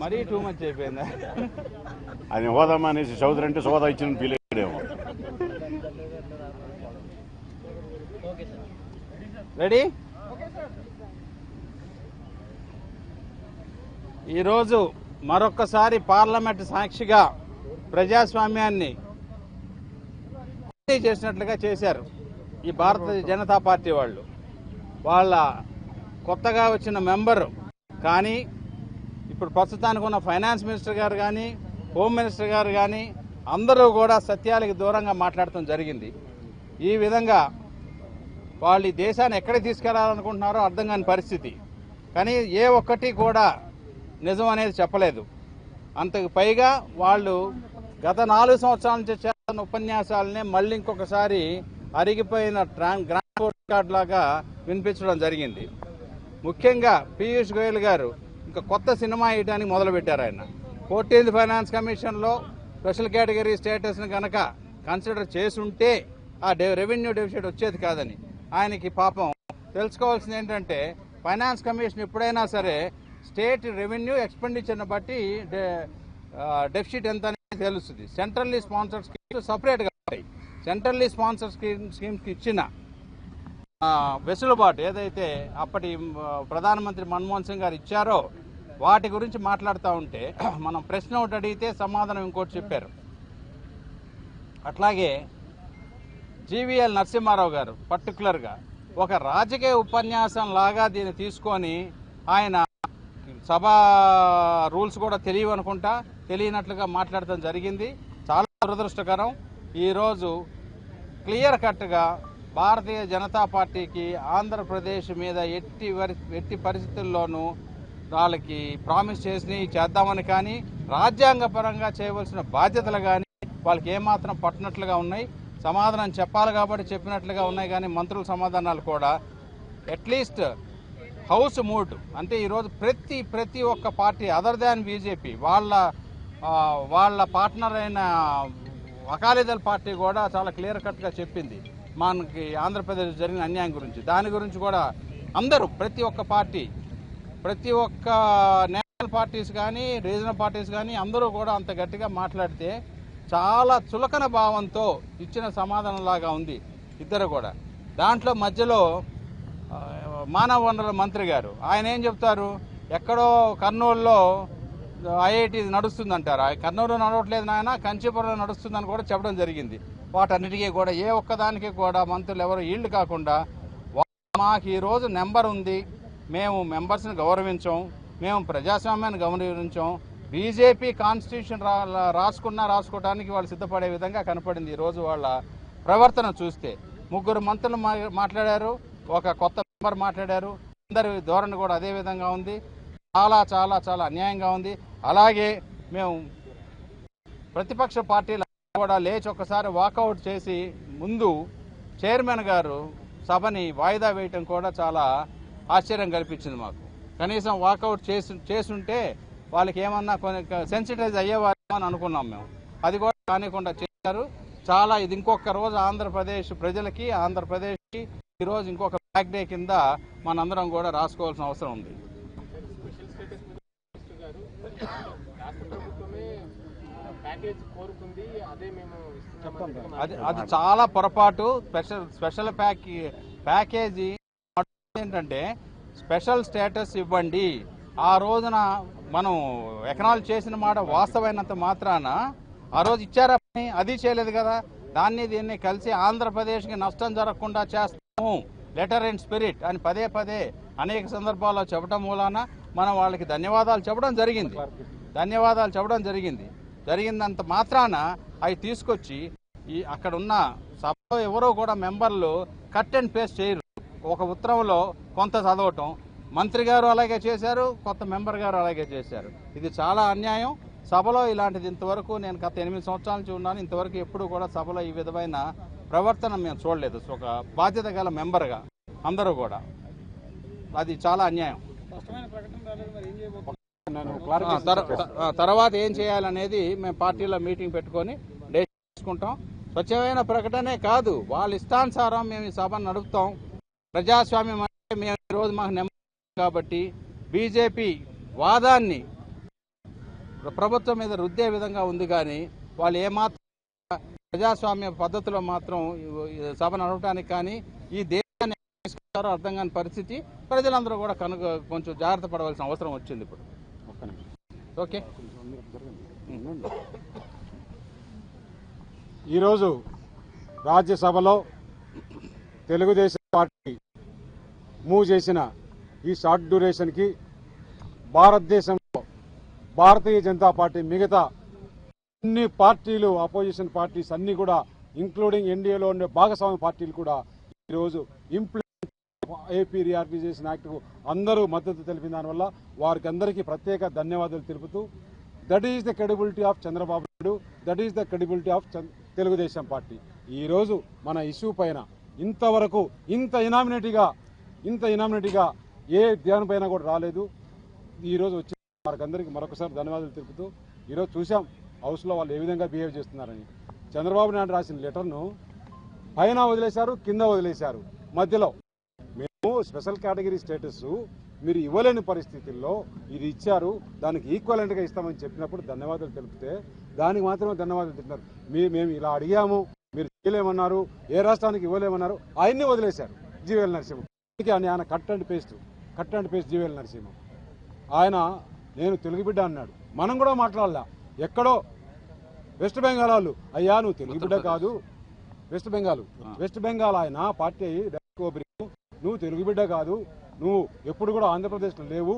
మరీ too much అయిపోయిందా? ఆయన హోదా అనేసి చౌదరి అంటే సోదా ఇచ్చిన ఫీల్ అయ్యాడేమో. రెడీ? ఈరోజు మరొక్కసారి పార్లమెంట్ సాక్షిగా ప్రజాస్వామ్యాన్ని చేసినట్లుగా చేశారు ఈ భారతీయ జనతా పార్టీ వాళ్ళు. వాళ్ళ కొత్తగా వచ్చిన మెంబరు కానీ ఇప్పుడు ప్రస్తుతానికి ఉన్న ఫైనాన్స్ మినిస్టర్ గారు కానీ హోమ్ మినిస్టర్ గారు కానీ అందరూ కూడా సత్యాలకు దూరంగా మాట్లాడటం జరిగింది. ఈ విధంగా వాళ్ళు ఈ దేశాన్ని ఎక్కడికి తీసుకెళ్లాలనుకుంటున్నారో అర్థం కాని పరిస్థితి. కానీ ఏ ఒక్కటి కూడా నిజం అనేది చెప్పలేదు. అంతకు పైగా వాళ్ళు గత 4 సంవత్సరాల నుంచి చేస్తున్న ఉపన్యాసాలనే మళ్ళీ ఇంకొకసారి అరిగిపోయిన గ్రాండ్ కార్డ్ లాగా వినిపించడం జరిగింది. ముఖ్యంగా పీయూష్ గోయల్ గారు ఇంకా కొత్త సినిమా వేయడానికి మొదలుపెట్టారు. ఆయన 14th ఫైనాన్స్ కమిషన్లో స్పెషల్ కేటగిరీ స్టేటస్ని కనుక కన్సిడర్ చేసుంటే ఆ రెవెన్యూ డెఫిసిట్ వచ్చేది కాదని ఆయనకి పాపం తెలుసుకోవాల్సింది ఏంటంటే, ఫైనాన్స్ కమిషన్ ఎప్పుడైనా సరే స్టేట్ రెవెన్యూ ఎక్స్పెండిచర్ని బట్టి డెఫిసిట్ ఎంత అనేది తెలుస్తుంది. సెంట్రల్లీ స్పాన్సర్డ్ స్కీమ్స్ సపరేట్గా ఉంటాయి. సెంట్రల్లీ స్పాన్సర్డ్ స్కీమ్స్కి ఇచ్చిన వెసులుబాటు ఏదైతే అప్పటి ప్రధానమంత్రి మన్మోహన్ సింగ్ గారు ఇచ్చారో వాటి గురించి మాట్లాడుతూ ఉంటే మనం ప్రశ్న ఒకటి అడిగితే సమాధానం ఇంకోటి చెప్పారు. అట్లాగే జీవీఎల్ నరసింహారావు గారు పర్టికులర్గా ఒక రాజకీయ ఉపన్యాసం లాగా దీన్ని తీసుకొని ఆయన సభ రూల్స్ కూడా తెలియవనుకుంటా తెలియనట్లుగా మాట్లాడటం జరిగింది. చాలా దురదృష్టకరం. ఈరోజు క్లియర్ కట్గా భారతీయ జనతా పార్టీకి ఆంధ్రప్రదేశ్ మీద ఎట్టి పరిస్థితుల్లోనూ వాళ్ళకి ప్రామిస్ చేసి చేద్దామని కానీ రాజ్యాంగపరంగా చేయవలసిన బాధ్యతలు కానీ వాళ్ళకి ఏమాత్రం పట్టినట్లుగా ఉన్నాయి. సమాధానం చెప్పాలి కాబట్టి చెప్పినట్లుగా ఉన్నాయి. కానీ మంత్రుల సమాధానాలు కూడా అట్లీస్ట్ హౌస్ మూడ్ అంటే ఈరోజు ప్రతి ఒక్క పార్టీ అదర్ దాన్ బీజేపీ వాళ్ళ పార్ట్నర్ అయిన అకాలీదళ్ పార్టీ కూడా చాలా క్లియర్ కట్గా చెప్పింది మనకి ఆంధ్రప్రదేశ్ జరిగిన అన్యాయం గురించి. దాని గురించి కూడా అందరూ ప్రతి ఒక్క పార్టీ ప్రతి ఒక్క నేషనల్ పార్టీస్ కానీ రీజనల్ పార్టీస్ కానీ అందరూ కూడా అంత గట్టిగా మాట్లాడితే చాలా చులకన భావంతో ఇచ్చిన సమాధానంలాగా ఉంది ఇద్దరు కూడా. దాంట్లో మధ్యలో మానవ వనరుల మంత్రి గారు ఆయన ఏం చెప్తారు, ఎక్కడో కర్నూలులో ఐఐటి నడుస్తుందంటారు. కర్నూలు నడవట్లేదు నాయన, కంచీపురంలో నడుస్తుందని కూడా చెప్పడం జరిగింది. వాటన్నిటికీ కూడా ఏ ఒక్కదానికి కూడా మంత్రులు ఎవరు ఈళ్ళు కాకుండా మాకు ఈరోజు నెంబర్ ఉంది, మేము మెంబర్స్ని గౌరవించాం, మేము ప్రజాస్వామ్యాన్ని గౌరవించాం, బీజేపీ కాన్స్టిట్యూషన్ రాసుకోవడానికి వాళ్ళు సిద్ధపడే విధంగా కనపడింది ఈరోజు వాళ్ళ ప్రవర్తన చూస్తే. 3 మంత్రులు మాట్లాడారు, ఒక కొత్త మెంబర్ మాట్లాడారు. అందరి ధోరణి కూడా అదే విధంగా ఉంది. చాలా చాలా చాలా అన్యాయంగా ఉంది. అలాగే మేము ప్రతిపక్ష పార్టీలు కూడా లేచి ఒకసారి వాకౌట్ చేసి ముందు చైర్మన్ గారు సభని వాయిదా వేయటం కూడా చాలా ఆశ్చర్యం కల్పించింది మాకు. కనీసం వాకౌట్ చేసుంటే వాళ్ళకి ఏమన్నా కొన్ని సెన్సిటైజ్ అయ్యేవారు అని అనుకున్నాం మేము. అది కూడా కానికుండా చేశారు. చాలా ఇది ఇంకొక రోజు ఆంధ్రప్రదేశ్ ప్రజలకి ఆంధ్రప్రదేశ్కి ఈరోజు ఇంకొక బ్లాక్ డే కింద మనందరం కూడా రాసుకోవాల్సిన అవసరం ఉంది. అది చాలా పొరపాటు. స్పెషల్ ప్యాకేజీ ఏంటంటే స్పెషల్ స్టేటస్ ఇవ్వండి. ఆ రోజున మనం ఎకనాలజీ చేసిన మాట వాస్తవమైనంత మాత్రాన ఆ రోజు ఇచ్చారా, అది చేయలేదు కదా. దీన్ని కలిసి ఆంధ్రప్రదేశ్కి నష్టం జరగకుండా చేస్తాము లెటర్ అండ్ స్పిరిట్ అని పదే అనేక సందర్భాల్లో చెప్పడం మూలాన మనం వాళ్ళకి ధన్యవాదాలు చెప్పడం జరిగింది. జరిగిందంత మాత్రాన అవి తీసుకొచ్చి అక్కడ ఉన్న సభలో ఎవరో కూడా మెంబర్లు కట్ అండ్ పేస్ట్ చేయరు. ఒక ఉత్తరంలో కొంత చదవటం, మంత్రి గారు అలాగే చేశారు, కొత్త మెంబర్ గారు అలాగే చేశారు. ఇది చాలా అన్యాయం. సభలో ఇలాంటిది ఇంతవరకు నేను గత 8 సంవత్సరాల నుంచి ఉన్నాను, ఇంతవరకు ఎప్పుడు కూడా సభలో ఈ విధమైన ప్రవర్తన మేము చూడలేదు. ఒక బాధ్యత గల మెంబర్గా అందరూ కూడా అది చాలా అన్యాయం. తర్వాత ఏం చేయాలనేది మేము పార్టీలో మీటింగ్ పెట్టుకొని చేసుకుంటాం. స్వచ్ఛమైన ప్రకటనే కాదు, వాళ్ళ ఇష్టానుసారం మేము ఈ సభను నడుపుతాం. ప్రజాస్వామ్యం అంటే మేము ఈరోజు మాకు నెమ్మది కాబట్టి బీజేపీ వాదాన్ని ప్రభుత్వం మీద రుద్దే విధంగా ఉంది. కానీ వాళ్ళు ఏమాత్రం ప్రజాస్వామ్య పద్ధతిలో మాత్రం సభ నడవటానికి కానీ ఈ దేశాన్ని అర్థం కాని పరిస్థితి. ప్రజలందరూ కూడా కొంచెం జాగ్రత్త పడవలసిన అవసరం వచ్చింది ఇప్పుడు. ఓకే, ఈరోజు రాజ్యసభలో తెలుగుదేశం పార్టీ మూవ్ చేసిన ఈ షార్ట్ డ్యూరేషన్కి భారతదేశంలో భారతీయ జనతా పార్టీ మిగతా అన్ని పార్టీలు, అపోజిషన్ పార్టీస్ అన్ని కూడా ఇంక్లూడింగ్ ఎన్డీఏలో ఉండే భాగస్వామ్య పార్టీలు కూడా ఈరోజు ఏపీ రీఆర్గనైజేషన్ యాక్ట్కు అందరూ మద్దతు తెలిపిన దానివల్ల వారికి అందరికీ ప్రత్యేక ధన్యవాదాలు తెలుపుతూ, that is the credibility of Chandrababu Naidu, that is the credibility of Telugu Desam party. ఈరోజు మన ఇష్యూ పైన ఇంతవరకు ఇంత ఇనామినేటిగా ఏ దానిపైన కూడా రాలేదు. ఈరోజు వచ్చి వారికి మరొకసారి ధన్యవాదాలు తెలుపుతూ, ఈరోజు చూసాం హౌస్లో వాళ్ళు ఏ విధంగా బిహేవ్ చేస్తున్నారని. చంద్రబాబు నాయుడు రాసిన లెటర్ను పైన వదిలేశారు, కింద వదిలేశారు. మధ్యలో మేము స్పెషల్ కేటగిరీ స్టేటస్ మీరు ఇవ్వలేని పరిస్థితుల్లో ఇది ఇచ్చారు, దానికి ఈక్వలెంట్గా ఇస్తామని చెప్పినప్పుడు ధన్యవాదాలు తెలిపితే దానికి మాత్రమే ధన్యవాదాలు చెప్తున్నారు. మేము ఇలా అడిగాము, మీరు చేయలేమన్నారు, ఏ రాష్ట్రానికి ఇవ్వలేమన్నారు, ఆయన్ని వదిలేశారు. జీవీఎల్ నరసింహ ఆయన cut and paste GVL Narasimha ఆయన నేను తెలుగు బిడ్డ అన్నాడు. మనం కూడా మాట్లాడలా. ఎక్కడో వెస్ట్ బెంగాల్ వాళ్ళు, అయ్యా నువ్వు తెలుగు బిడ్డ కాదు, వెస్ట్ బెంగాల్ ఆయన పార్టీ నువ్వు తెలుగు బిడ్డ కాదు, నువ్వు ఎప్పుడు కూడా ఆంధ్రప్రదేశ్లో లేవు,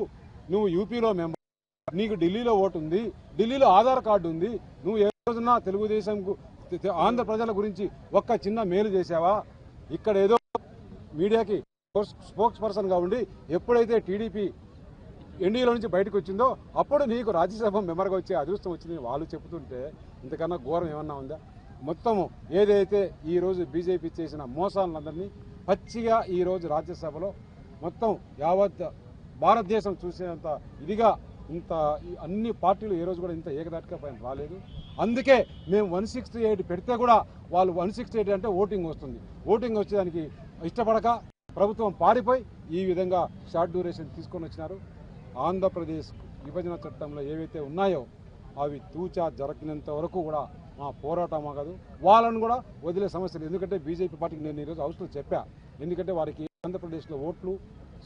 నువ్వు యూపీలో మెంబర్, నీకు ఢిల్లీలో ఓటు ఉంది, ఢిల్లీలో ఆధార్ కార్డు ఉంది, నువ్వు ఏ రోజున తెలుగుదేశం ఆంధ్ర ప్రజల గురించి ఒక్క చిన్న మేలు చేశావా? ఇక్కడ ఏదో మీడియాకి స్పోక్స్ పర్సన్గా ఉండి ఎప్పుడైతే టీడీపీ ఎన్డీఏలో నుంచి బయటకు వచ్చిందో అప్పుడు నీకు రాజ్యసభ మెంబర్గా వచ్చే అదృష్టం వచ్చింది వాళ్ళు చెబుతుంటే ఇంతకన్నా ఘోరం ఏమన్నా ఉందా? మొత్తము ఏదైతే ఈరోజు బీజేపీ చేసిన మోసాలందరినీ పచ్చిగా ఈరోజు రాజ్యసభలో మొత్తం యావత్ భారతదేశం చూసేంత ఇదిగా అన్ని పార్టీలు ఏ రోజు కూడా ఇంత ఏకదాటిగా పైన రాలేదు. అందుకే మేము 168 పెడితే కూడా వాళ్ళు 168 అంటే ఓటింగ్ వస్తుంది, ఓటింగ్ వచ్చేదానికి ఇష్టపడక ప్రభుత్వం పారిపోయి ఈ విధంగా షార్ట్ డ్యూరేషన్ తీసుకొని వచ్చినారు. ఆంధ్రప్రదేశ్ విభజన చట్టంలో ఏవైతే ఉన్నాయో అవి తూచా జరగనంత వరకు కూడా మా పోరాటం ఆగదు. వాళ్ళను కూడా వదిలే సమస్యలు. ఎందుకంటే బీజేపీ పార్టీకి నేను ఈరోజు హౌస్లో చెప్పా, ఎందుకంటే వారికి ఆంధ్రప్రదేశ్లో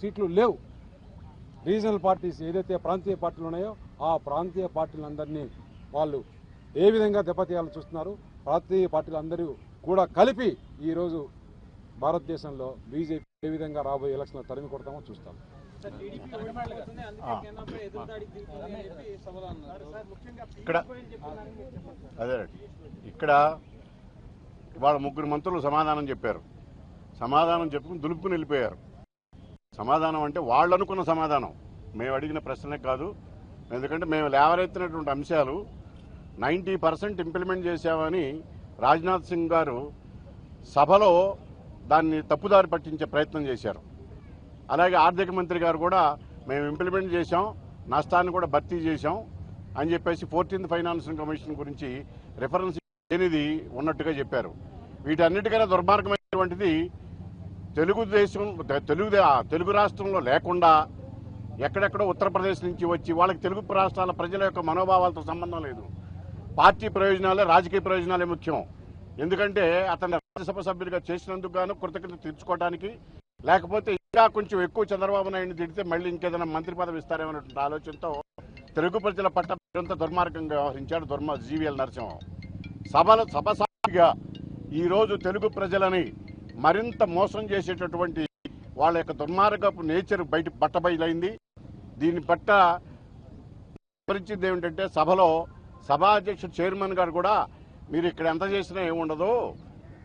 సీట్లు లేవు. రీజనల్ పార్టీస్ ఏదైతే ప్రాంతీయ పార్టీలు ఉన్నాయో ఆ ప్రాంతీయ పార్టీలందరినీ వాళ్ళు ఏ విధంగా దెబ్బతీయాలని చూస్తున్నారు. ప్రాంతీయ పార్టీలందరూ కూడా కలిపి ఈరోజు భారతదేశంలో బీజేపీ ఏ విధంగా రాబోయే ఎలక్షన్లో తరిమి కొడతామో చూస్తాం. ఇక్కడ వాళ్ళ ముగ్గురు మంత్రులు సమాధానం చెప్పారు. సమాధానం చెప్పుకుని దులుపుకుని వెళ్ళిపోయారు. సమాధానం అంటే వాళ్ళు అనుకున్న సమాధానం, మేము అడిగిన ప్రశ్నలే కాదు. ఎందుకంటే మేము లేవరెత్తినటువంటి అంశాలు 90% ఇంప్లిమెంట్ చేశామని రాజ్నాథ్ సింగ్ గారు సభలో దాన్ని తప్పుదారి పట్టించే ప్రయత్నం చేశారు. అలాగే ఆర్థిక మంత్రి గారు కూడా మేము ఇంప్లిమెంట్ చేశాం, నష్టాన్ని కూడా భర్తీ చేశాం అని చెప్పేసి 14th ఫైనాన్షియల్ కమిషన్ గురించి రిఫరెన్స్ లేనిది ఉన్నట్టుగా చెప్పారు. వీటన్నిటికైనా దుర్మార్గమైనటువంటిది తెలుగు రాష్ట్రంలో లేకుండా ఎక్కడెక్కడో ఉత్తరప్రదేశ్ నుంచి వచ్చి వాళ్ళకి తెలుగు రాష్ట్రాల ప్రజల యొక్క మనోభావాలతో సంబంధం లేదు. పార్టీ ప్రయోజనాలే, రాజకీయ ప్రయోజనాలే ముఖ్యం. ఎందుకంటే అతను రాజ్యసభ సభ్యుడిగా చేసినందుకు గాను కృతజ్ఞత తీర్చుకోవడానికి, లేకపోతే ఇంకా కొంచెం ఎక్కువ చంద్రబాబు నాయుడిని తిడితే మళ్ళీ ఇంకేదైనా మంత్రి పదవి ఇస్తారేమన్నటువంటి ఆలోచనతో తెలుగు ప్రజల పట్ల మరింత దుర్మార్గంగా వ్యవహరించాడు జీవీఎల్ నరసింహ. సభ సాక్షిగా ఈరోజు తెలుగు ప్రజలని మరింత మోసం చేసేటటువంటి వాళ్ళ యొక్క దుర్మార్గపు నేచర్ బట్టబయలైంది. దీని పట్ల పరిస్థితి ఏమిటంటే సభలో సభాధ్యక్షుడు చైర్మన్ గారు కూడా మీరు ఇక్కడ ఎంత చేసినా ఏముండదు,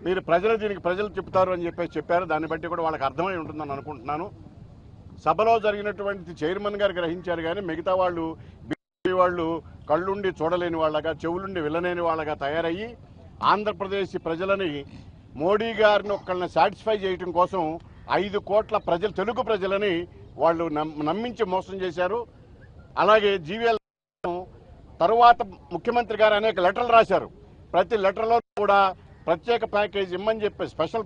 మీరు దీనికి ప్రజలు చెప్తారు అని చెప్పారు. దాన్ని బట్టి కూడా వాళ్ళకి అర్థమై ఉంటుందని అనుకుంటున్నాను. సభలో జరిగినటువంటి చైర్మన్ గారు గ్రహించారు, కానీ మిగతా వాళ్ళు బీజేపీ వాళ్ళు కళ్ళుండి చూడలేని వాళ్ళగా, చెవులుండి వినలేని వాళ్ళగా తయారయ్యి ఆంధ్రప్రదేశ్ ప్రజలని, మోడీ గారిని ఒక్కళ్ళని సాటిస్ఫై చేయడం కోసం 5 కోట్ల తెలుగు ప్రజలని వాళ్ళు నమ్మించి మోసం చేశారు. అలాగే జీవీఎల్ తరువాత ముఖ్యమంత్రి గారు అనేక లెటర్లు రాశారు. ప్రతి లెటర్లో కూడా ప్రత్యేక ప్యాకేజ్ ఇమ్మని చెప్పి స్పెషల్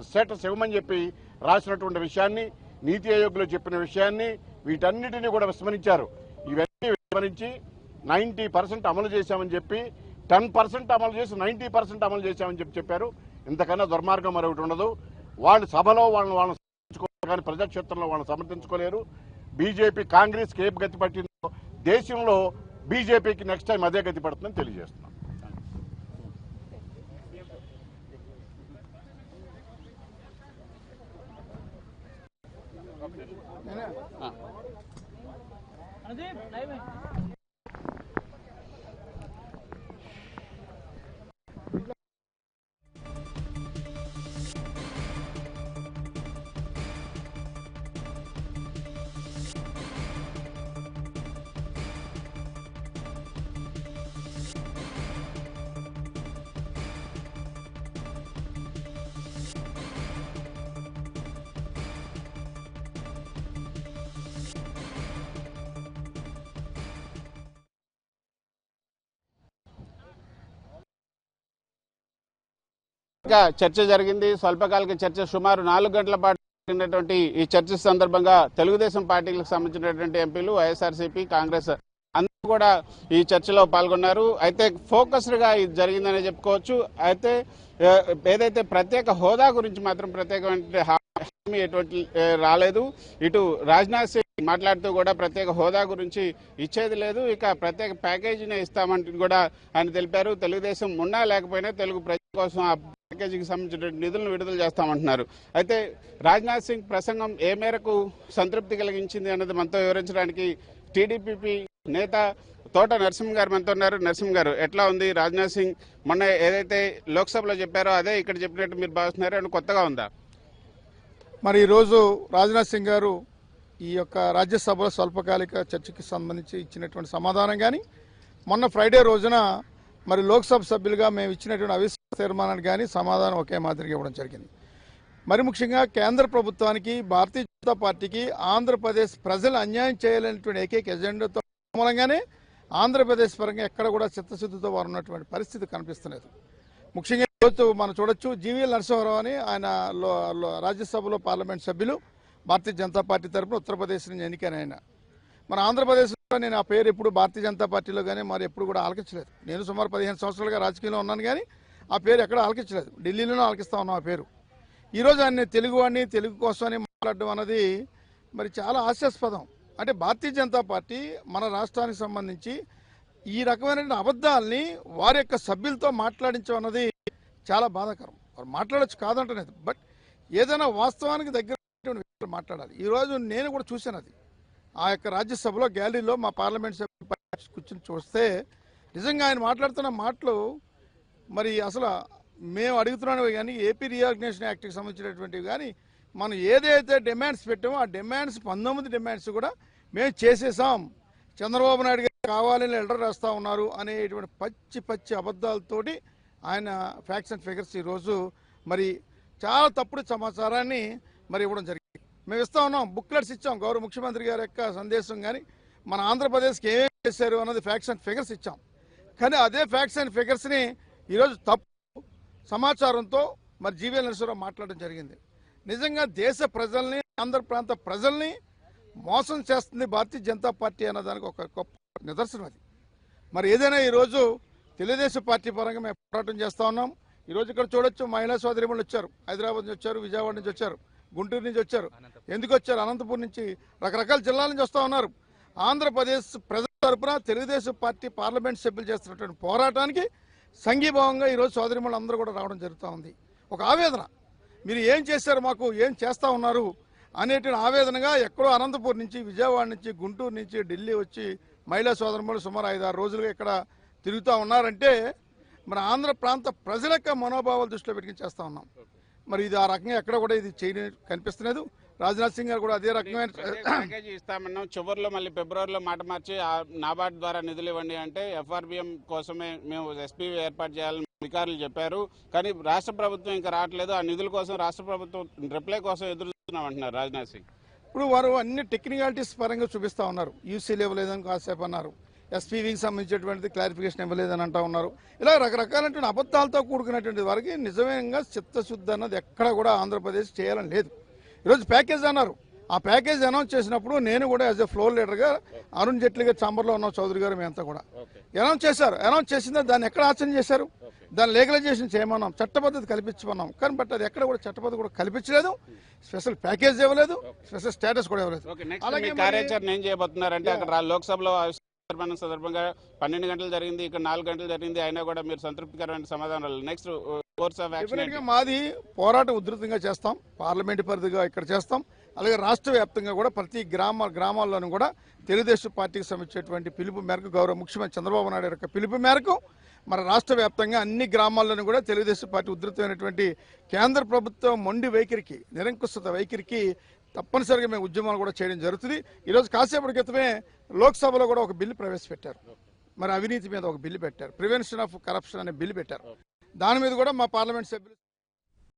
స్టేటస్ ఇవ్వమని చెప్పి రాసినటువంటి విషయాన్ని, నీతి ఆయోగ్లో చెప్పిన విషయాన్ని, వీటన్నిటినీ కూడా విస్మరించారు. ఇవన్నీ విస్మరించి 90% అమలు చేశామని చెప్పి 10% అమలు చేసి 90% అమలు చేశామని చెప్పారు. ఇంతకన్నా దుర్మార్గం మరొకటి ఉండదు. వాళ్ళు సభలో వాళ్ళని సమర్థించుకోలేరు, కానీ ప్రజాక్షేత్రంలో వాళ్ళని సమర్థించుకోలేరు. బీజేపీ కాంగ్రెస్కి ఏ గతి పట్టిందో దేశంలో బీజేపీకి నెక్స్ట్ టైం అదే గతి పడుతుందని తెలియజేస్తున్నాం. చర్చ జరిగింది. స్వల్పకాలిక చర్చ సుమారు 4 గంటల పాటు జరిగినటువంటి ఈ చర్చ సందర్భంగా తెలుగుదేశం పార్టీలకు సంబంధించినటువంటి ఎంపీలు, వైఎస్ఆర్సీపీ, కాంగ్రెస్ అందరూ కూడా ఈ చర్చలో పాల్గొన్నారు. అయితే ఫోకస్డ్ గా ఇది జరిగిందని చెప్పుకోవచ్చు. అయితే ఏదైతే ప్రత్యేక హోదా గురించి మాత్రం ప్రత్యేకమైన హామీ ఎటువంటి రాలేదు. ఇటు రాజ్నాథ్ సింగ్ మాట్లాడుతూ కూడా ప్రత్యేక హోదా గురించి ఇచ్చేది లేదు, ఇక ప్రత్యేక ప్యాకేజీని ఇస్తామంటూ కూడా ఆయన తెలిపారు. తెలుగుదేశం ఉన్నా లేకపోయినా తెలుగు ప్రజల కోసం ఆ ప్యాకేజీకి సంబంధించిన నిధులను విడుదల చేస్తామంటున్నారు. అయితే రాజ్నాథ్ సింగ్ ప్రసంగం ఏ మేరకు సంతృప్తి కలిగించింది అన్నది మనతో వివరించడానికి టీడీపీ నేత తోట నరసింహ గారు మనతో ఉన్నారు. నరసింహ గారు, ఎట్లా ఉంది రాజ్నాథ్ సింగ్ మొన్న ఏదైతే లోక్సభలో చెప్పారో అదే ఇక్కడ చెప్పినట్టు మీరు భావిస్తున్నారు అని కొత్తగా ఉందా? మరి ఈరోజు రాజ్నాథ్ సింగ్ గారు ఈ యొక్క రాజ్యసభలో స్వల్పకాలిక చర్చకి సంబంధించి ఇచ్చినటువంటి సమాధానం కానీ, మొన్న ఫ్రైడే రోజున మరి లోక్సభ సభ్యులుగా మేము ఇచ్చినటువంటి అవిశ్వాస తీర్మానానికి కానీ సమాధానం ఒకే మాదిరిగా ఇవ్వడం జరిగింది. మరి ముఖ్యంగా కేంద్ర ప్రభుత్వానికి, భారతీయ జనతా పార్టీకి ఆంధ్రప్రదేశ్ ప్రజలు అన్యాయం చేయాలనేటువంటి ఏకైక ఎజెండాతో మూలంగానే ఆంధ్రప్రదేశ్ పరంగా ఎక్కడ కూడా చిత్తశుద్ధితో వారు ఉన్నటువంటి పరిస్థితి కనిపిస్తున్నది. ముఖ్యంగా ఈరోజు మనం చూడొచ్చు, జీవీఎల్ నరసింహారావు అని ఆయన రాజ్యసభలో పార్లమెంట్ సభ్యులు, భారతీయ జనతా పార్టీ తరఫున ఉత్తరప్రదేశ్ నుంచి ఎన్నికైన ఆయన. మన ఆంధ్రప్రదేశ్లో నేను ఆ పేరు ఎప్పుడు భారతీయ జనతా పార్టీలో కానీ మరి ఎప్పుడు కూడా ఆలకించలేదు. నేను సుమారు 15 సంవత్సరాలుగా రాజకీయంలో ఉన్నాను, కానీ ఆ పేరు ఎక్కడ ఆలకించలేదు. ఢిల్లీలోనే ఆలకిస్తా ఉన్నాం ఆ పేరు. ఈరోజు ఆయన తెలుగువాడిని, తెలుగు కోసమని మాట్లాడడం అన్నది మరి చాలా హాస్యాస్పదం. అంటే భారతీయ జనతా పార్టీ మన రాష్ట్రానికి సంబంధించి ఈ రకమైన అబద్ధాలని వారి యొక్క సభ్యులతో మాట్లాడించడం అన్నది చాలా బాధాకరం. వారు మాట్లాడచ్చు కాదంటలేదు, బట్ ఏదైనా వాస్తవానికి దగ్గర మాట్లాడాలి. ఈరోజు నేను కూడా చూశాను అది. ఆ యొక్క రాజ్యసభలో గ్యాలరీలో మా పార్లమెంట్ సభ్యులు కూర్చొని చూస్తే నిజంగా ఆయన మాట్లాడుతున్న మాటలు మరి అసలు మేము అడుగుతున్నాను కానీ ఏపీ రీఆర్గనైజేషన్ యాక్ట్కి సంబంధించినటువంటివి కానీ మనం ఏదైతే డిమాండ్స్ పెట్టామో ఆ డిమాండ్స్ 19 డిమాండ్స్ కూడా మేము చేసేసాం, చంద్రబాబు నాయుడు గారు కావాలని లెటర్ రాస్తా ఉన్నారు అనేటువంటి పచ్చి అబద్ధాలతోటి ఆయన ఫ్యాక్ట్స్ అండ్ ఫిగర్స్ ఈరోజు మరి చాలా తప్పుడు సమాచారాన్ని మరి ఇవ్వడం జరిగింది. మేము ఇస్తా ఉన్నాం, బుక్లెట్స్ ఇచ్చాం, గౌరవ ముఖ్యమంత్రి గారి యొక్క సందేశం కానీ మన ఆంధ్రప్రదేశ్కి ఏమేమి చేశారు అన్నది ఫ్యాక్ట్స్ అండ్ ఫిగర్స్ ఇచ్చాం. కానీ అదే ఫ్యాక్ట్స్ అండ్ ఫిగర్స్ని ఈరోజు తప్పు సమాచారంతో మరి జీవీఎల్ నరసింహారావు మాట్లాడడం జరిగింది. నిజంగా దేశ ప్రజల్ని, ఆంధ్ర ప్రాంత ప్రజల్ని మోసం చేస్తుంది భారతీయ జనతా పార్టీ అన్నదానికి ఒక గొప్ప నిదర్శనం అది. మరి ఏదైనా ఈరోజు తెలుగుదేశం పార్టీ పరంగా మేము పోరాటం చేస్తూ ఉన్నాం. ఈరోజు ఇక్కడ చూడొచ్చు, మహిళా సోదరిమణులు వచ్చారు, హైదరాబాద్ నుంచి వచ్చారు, విజయవాడ నుంచి వచ్చారు, గుంటూరు నుంచి వచ్చారు. ఎందుకు వచ్చారు? అనంతపురం నుంచి, రకరకాల జిల్లాల నుంచి వస్తూ ఉన్నారు. ఆంధ్రప్రదేశ్ ప్రజల తరపున తెలుగుదేశం పార్టీ పార్లమెంట్ సభ్యులు చేస్తున్నటువంటి పోరాటానికి సంఘీభావంగా ఈరోజు సోదరిమణులు అందరూ కూడా రావడం జరుగుతూ ఉంది. ఒక ఆవేదన, మీరు ఏం చేశారు, మాకు ఏం చేస్తూ ఉన్నారు అనేటువంటి ఆవేదనగా ఎక్కడో అనంతపురం నుంచి, విజయవాడ నుంచి, గుంటూరు నుంచి, ఢిల్లీ వచ్చి మహిళా సోదరులు సుమారు 5-6 రోజులుగా ఇక్కడ తిరుగుతూ ఉన్నారంటే మన ఆంధ్ర ప్రాంత ప్రజల యొక్క మనోభావాలు దృష్టిలో పెట్టుకుని చేస్తూ ఉన్నాం. మరి ఇది ఆ రకంగా ఎక్కడ కూడా ఇది కనిపిస్తలేదు. రాజ్నాథ్ సింగ్ గారు కూడా అదే రకమైన ప్యాకేజీ ఇస్తామన్నాం, చివరిలో మళ్ళీ ఫిబ్రవరిలో మాట మార్చి నాబార్డ్ ద్వారా నిధులు ఇవ్వండి అంటే ఎఫ్ఆర్బిఎం కోసమే మేము ఎస్పీ ఏర్పాటు చేయాలని అధికారులు చెప్పారు. కానీ రాష్ట్ర ప్రభుత్వం ఇంకా రావట్లేదు. ఆ నిధుల కోసం రాష్ట్ర ప్రభుత్వం రిప్లై కోసం ఎదురు చూస్తున్నాం అంటున్నారు రాజ్నాథ్ సింగ్. ఇప్పుడు వారు అన్ని టెక్నికాలిటీస్ పరంగా చూపిస్తూ ఉన్నారు. యూసీ లెవెల్ ఏదైనా కాసేపు అన్నారు, ఎస్పీవీకి సంబంధించినటువంటిది క్లారిఫికేషన్ ఇవ్వలేదని అంటా ఉన్నారు. ఇలా రకరకాలైనటువంటి అబద్ధాలతో కూడుకున్నటువంటి వారికి నిజంగా చిత్తశుద్ధి అన్నది ఎక్కడ కూడా ఆంధ్రప్రదేశ్ చేయాలని లేదు. ఈరోజు ప్యాకేజ్ అన్నారు, ఆ ప్యాకేజ్ అనౌన్స్ చేసినప్పుడు నేను కూడా యాజ్ ఎ ఫ్లోర్ లీడర్గా అరుణ్ జైట్లీ గారు ఛాంబర్లో ఉన్న చౌదరి గారు మేమంతా కూడా అనౌన్స్ చేశారు. అనౌన్స్ చేసిందా దాన్ని ఎక్కడ ఆచరణ చేశారు? దాన్ని లీగలైజేషన్ చేయమన్నాం, చట్టపద్ధతి కల్పించమన్నాం. కానీ బట్ అది ఎక్కడ కూడా చట్టపద్ధతి కూడా కల్పించలేదు, స్పెషల్ ప్యాకేజ్ ఇవ్వలేదు, స్పెషల్ స్టేటస్ కూడా ఇవ్వలేదు. అలాగే కార్యాచరణ ఏం చేయబోతున్నారంటే అక్కడ లోక్సభలో సందర్భంగా 12 గంటలు జరిగింది, ఇక్కడ 4 గంటలు జరిగింది, అయినా కూడా మీరు సంతృప్తికరమైన సమాధానాలు నెక్స్ట్ కోర్స్ ఆఫ్ యాక్షన్ మాది పోరాటం ఉధృతంగా చేస్తాం, పార్లమెంటు పరిధిగా ఇక్కడ చేస్తాం. అలాగే రాష్ట్ర వ్యాప్తంగా కూడా ప్రతి గ్రామాల్లోనూ కూడా తెలుగుదేశం పార్టీకి సంబంధించినటువంటి పిలుపు మేరకు గౌరవ ముఖ్యమంత్రి చంద్రబాబు నాయుడు యొక్క పిలుపు మేరకు మన రాష్ట్ర వ్యాప్తంగా అన్ని గ్రామాల్లోనూ కూడా తెలుగుదేశం పార్టీ ఉధృతమైనటువంటి కేంద్ర ప్రభుత్వం మొండి వైఖరికి, నిరంకుశత వైఖరికి తప్పనిసరిగా మేము ఉద్యమాలు కూడా చేయడం జరుగుతుంది. ఈరోజు కాసేపటి క్రితమే లోక్సభలో కూడా ఒక బిల్లు ప్రవేశపెట్టారు. మరి అవినీతి మీద ఒక బిల్లు పెట్టారు, ప్రివెన్షన్ ఆఫ్ కరప్షన్ అనే బిల్లు పెట్టారు. దాని మీద కూడా మా పార్లమెంట్ సభ్యులు